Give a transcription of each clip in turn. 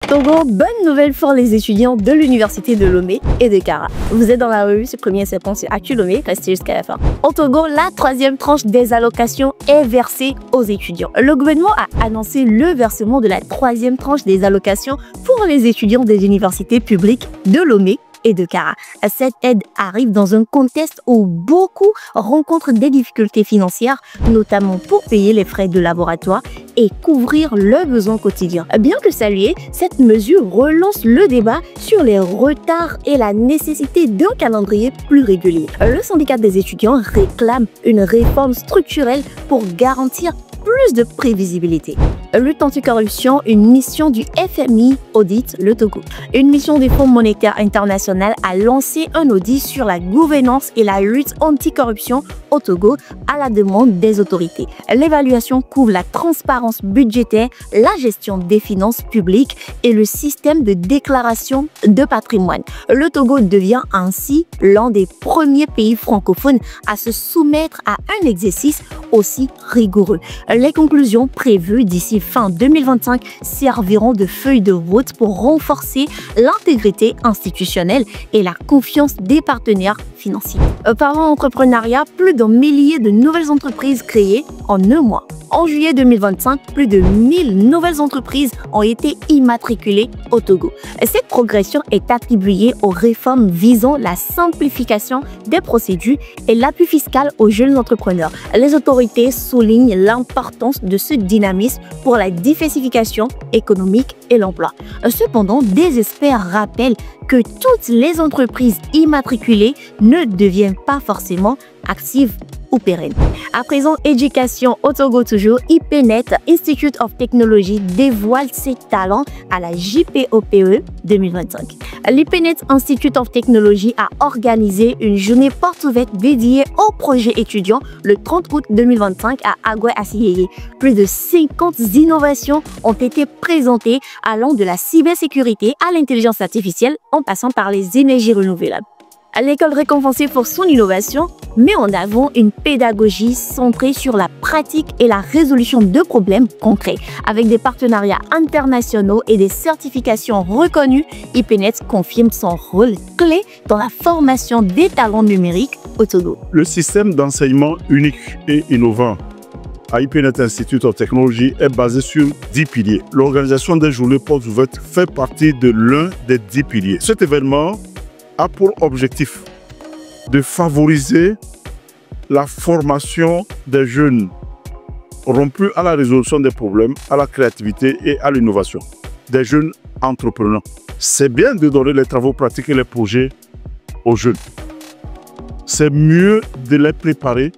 Togo, bonne nouvelle pour les étudiants de l'université de Lomé et de Kara. Vous êtes dans la revue, ce premier septembre sur Actu Lomé, restez jusqu'à la fin. Au Togo, la troisième tranche des allocations est versée aux étudiants. Le gouvernement a annoncé le versement de la troisième tranche des allocations pour les étudiants des universités publiques de Lomé et de Kara. Cette aide arrive dans un contexte où beaucoup rencontrent des difficultés financières, notamment pour payer les frais de laboratoire et couvrir leurs besoins quotidiens. Bien que saluée, cette mesure relance le débat sur les retards et la nécessité d'un calendrier plus régulier. Le syndicat des étudiants réclame une réforme structurelle pour garantir plus de prévisibilité. Lutte anticorruption, une mission du FMI audite le Togo. Une mission du Fonds monétaire international a lancé un audit sur la gouvernance et la lutte anticorruption au Togo à la demande des autorités. L'évaluation couvre la transparence budgétaire, la gestion des finances publiques et le système de déclaration de patrimoine. Le Togo devient ainsi l'un des premiers pays francophones à se soumettre à un exercice aussi rigoureux. Les conclusions prévues d'ici fin 2025 serviront de feuille de route pour renforcer l'intégrité institutionnelle et la confiance des partenaires financiers. Parlant entrepreneuriat, plus d'un millier de nouvelles entreprises créées en un mois. En juillet 2025, plus de 1000 nouvelles entreprises ont été immatriculées au Togo. Cette progression est attribuée aux réformes visant la simplification des procédures et l'appui fiscal aux jeunes entrepreneurs. Les autorités soulignent l'importance de ce dynamisme pour la diversification économique et l'emploi. Cependant, des experts rappellent que toutes les entreprises immatriculées ne deviennent pas forcément actives ou pérennes. À présent, éducation au Togo toujours, IPNET, Institute of Technology, dévoile ses talents à la JPOPE 2025. L'IPNET Institute of Technology a organisé une journée porte ouverte dédiée aux projets étudiants le 30 août 2025 à Agoué-Assiyeye. Plus de 50 innovations ont été présentées allant de la cybersécurité à l'intelligence artificielle en passant par les énergies renouvelables. L'école récompensée pour son innovation met en avant une pédagogie centrée sur la pratique et la résolution de problèmes concrets. Avec des partenariats internationaux et des certifications reconnues, IPNET confirme son rôle clé dans la formation des talents numériques au Togo. Le système d'enseignement unique et innovant à IPNET Institute of Technology est basé sur 10 piliers. L'organisation des journées portes ouvertes fait partie de l'un des 10 piliers. Cet événement a pour objectif de favoriser la formation des jeunes rompus à la résolution des problèmes, à la créativité et à l'innovation, des jeunes entrepreneurs. C'est bien de donner les travaux pratiques et les projets aux jeunes. C'est mieux de les préparer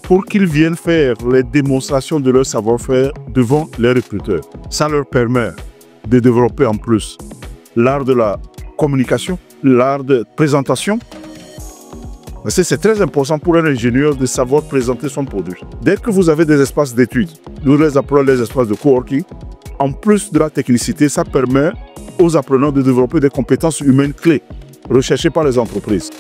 pour qu'ils viennent faire les démonstrations de leur savoir-faire devant les recruteurs. Ça leur permet de développer en plus l'art de la communication, l'art de présentation. C'est très important pour un ingénieur de savoir présenter son produit. Dès que vous avez des espaces d'études, nous les appelons les espaces de coworking, en plus de la technicité, ça permet aux apprenants de développer des compétences humaines clés recherchées par les entreprises.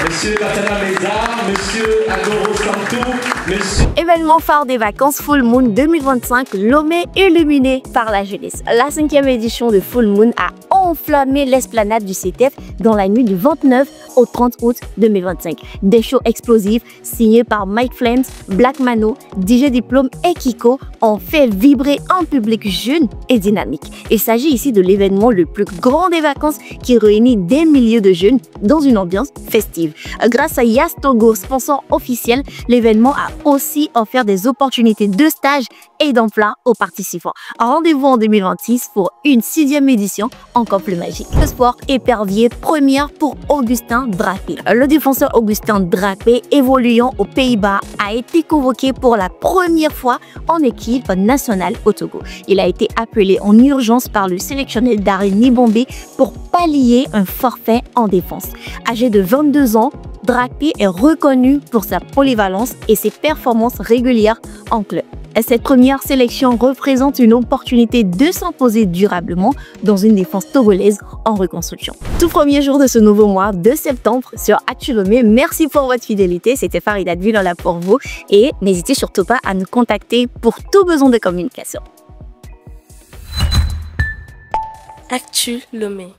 Monsieur Katana Meza, Monsieur Agoro Santo, Monsieur... Événement phare des vacances Full Moon 2025, Lomé illuminé par la jeunesse. La 5e édition de Full Moon a enflammé l'esplanade du CETEF dans la nuit du 29 au 30 août 2025. Des shows explosifs signés par Mike Flames, Black Mano, DJ Diplôme et Kiko ont fait vibrer un public jeune et dynamique. Il s'agit ici de l'événement le plus grand des vacances qui réunit des milliers de jeunes dans une ambiance festive. Grâce à Yas Togo, sponsor officiel, l'événement a aussi offert des opportunités de stage et d'emploi aux participants. Rendez-vous en 2026 pour une 6e édition encore plus magique. Le sport épervier première pour Augustin Drapé. Le défenseur Augustin Drapé, évoluant aux Pays-Bas, a été convoqué pour la première fois en équipe nationale au Togo. Il a été appelé en urgence par le sélectionneur Darren Nibombe pour pallier un forfait en défense. Âgé de 22 ans, Drapé est reconnu pour sa polyvalence et ses performances régulières en club. Cette première sélection représente une opportunité de s'imposer durablement dans une défense togolaise en reconstruction. Tout premier jour de ce nouveau mois de septembre sur Actu Lomé. Merci pour votre fidélité. C'était Farida Dvin là pour vous et n'hésitez surtout pas à nous contacter pour tout besoin de communication. Actu Lomé.